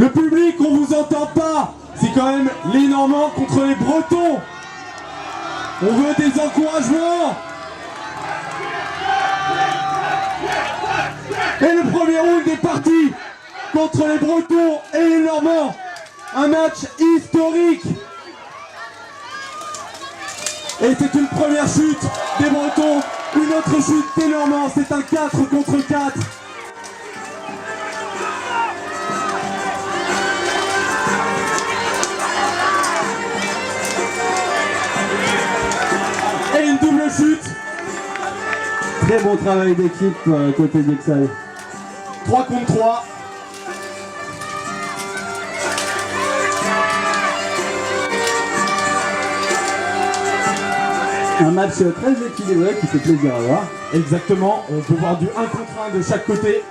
Le public, on vous entend pas. C'est quand même les Normands contre les Bretons. On veut des encouragements. Et le premier round est parti contre les Bretons et les Normands. Un match historique. Et c'est une première chute des Bretons, une autre chute des Normands. C'est un 4 contre 4. Et une double chute. Très bon travail d'équipe côté d'Exal. 3 contre 3. Un match très équilibré qui fait plaisir à voir. Exactement, on peut voir du 1 contre 1 de chaque côté.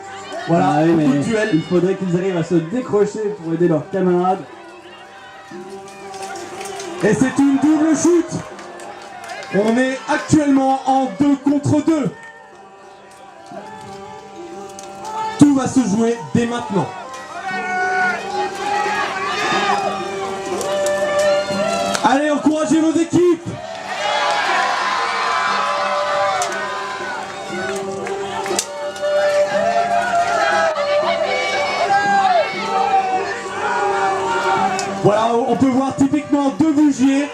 Voilà, Ah oui, beaucoup de mais duels. il faudrait qu'ils arrivent à se décrocher pour aider leurs camarades. Et c'est une double chute. On est actuellement en 2 contre 2. Tout va se jouer dès maintenant. Allez, encouragez vos équipes. Voilà, on peut voir typiquement 2 bougiers,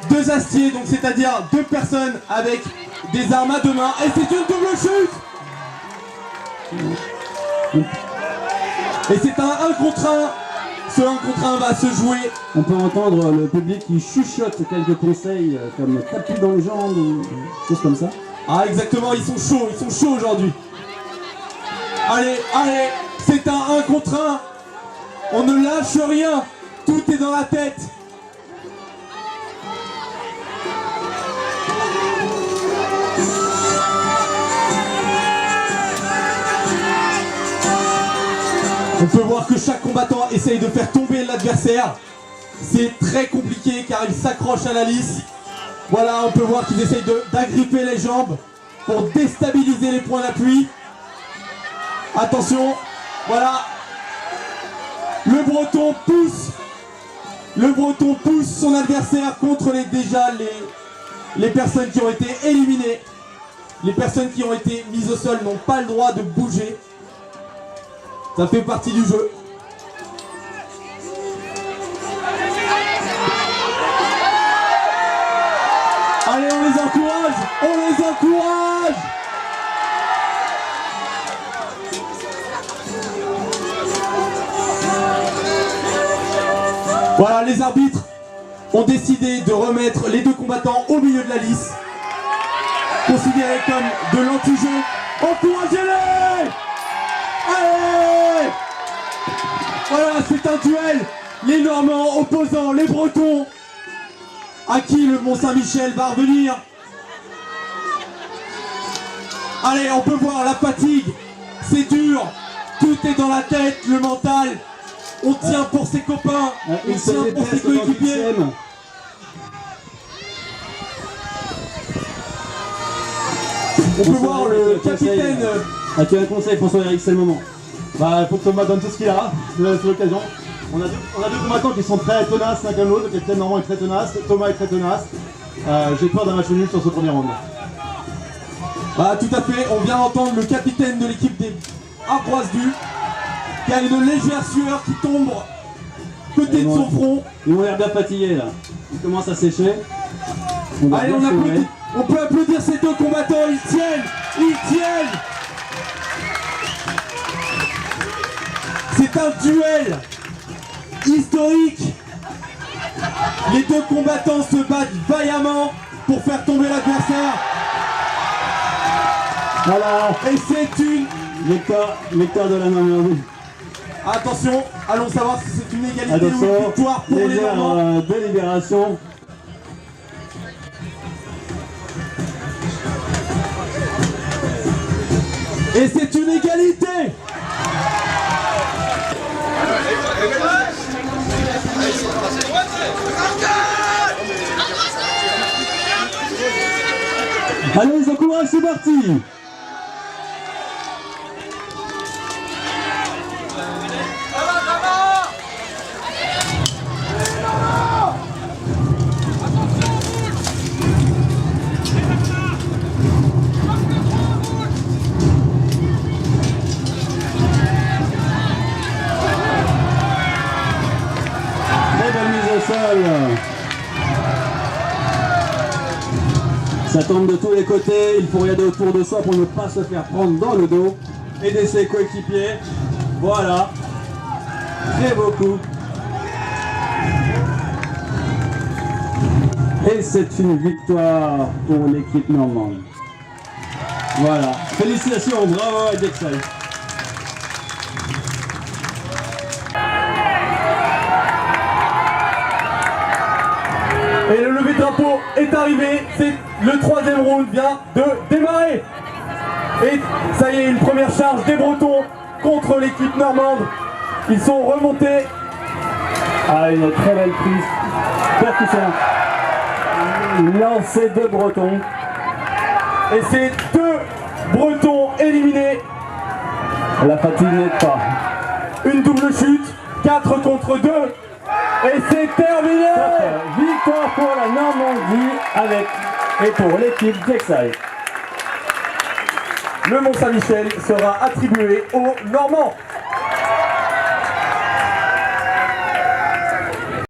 2 aciers, donc c'est-à-dire 2 personnes avec des armes à 2 mains, et c'est une double chute. Et c'est un 1 contre 1. Ce 1 contre 1 va se jouer. On peut entendre le public qui chuchote quelques conseils comme tapis dans les jambes ou choses comme ça. Ah exactement, ils sont chauds aujourd'hui. Allez, allez, c'est un 1 contre 1. On ne lâche rien, tout est dans la tête. On peut voir que chaque combattant essaye de faire tomber l'adversaire. C'est très compliqué car il s'accroche à la lisse. Voilà, on peut voir qu'ils essayent d'agripper les jambes pour déstabiliser les points d'appui. Attention, voilà. Le Breton pousse son adversaire contre les personnes qui ont été éliminées. Les personnes qui ont été mises au sol n'ont pas le droit de bouger. Ça fait partie du jeu. Allez, on les encourage. Voilà, les arbitres ont décidé de remettre les 2 combattants au milieu de la lisse. Considérés comme de l'anti-jeu. Encouragez-les! Allez! Voilà, c'est un duel. Les Normands opposant les Bretons. À qui le Mont-Saint-Michel va revenir? Allez, on peut voir la fatigue. C'est dur. Tout est dans la tête, le mental. On tient pour ses copains. On tient pour ses coéquipiers. On peut voir le capitaine. As-tu un conseil, François-Éric? C'est le moment. Bah, il faut que Thomas donne tout ce qu'il a, c'est l'occasion. On a deux combattants qui sont très tenaces l'un comme l'autre. Le capitaine Normand est très tenace, Thomas est très tenace. J'ai peur d'un match nul sur ce premier round. Bah, tout à fait, on vient d'entendre le capitaine de l'équipe des Arbois-du qui a une légère sueur qui tombe côté de son front. Ils ont l'air bien fatigués là. Ils commencent à sécher. Allez, on peut applaudir ces 2 combattants, ils tiennent. C'est un duel historique. Les 2 combattants se battent vaillamment pour faire tomber l'adversaire. Voilà. Et c'est une... Victoire de la Normandie. Attention, allons savoir si c'est une égalité ou une Attention, victoire pour les légère Normands. délibération. Et c'est une égalité. Allez, ils encouragent, c'est parti. s'attendent de tous les côtés, il faut regarder autour de soi pour ne pas se faire prendre dans le dos. Aider ses coéquipiers. Voilà. Très beau coup. Et c'est une victoire pour l'équipe normande. Voilà. Félicitations, bravo à Dexay. Et le lever de drapeau est arrivé, c'est le 3e round vient de démarrer. Et ça y est, une première charge des Bretons contre l'équipe normande. Ils sont remontés. Ah, une très belle prise. Percussion. Lancé de Breton. Et c'est 2 Bretons éliminés. La fatigue n'est pas. Une double chute, 4 contre 2. Et c'est terminé. Victoire pour la Normandie avec et pour l'équipe Dexay. Le Mont Saint-Michel sera attribué aux Normands.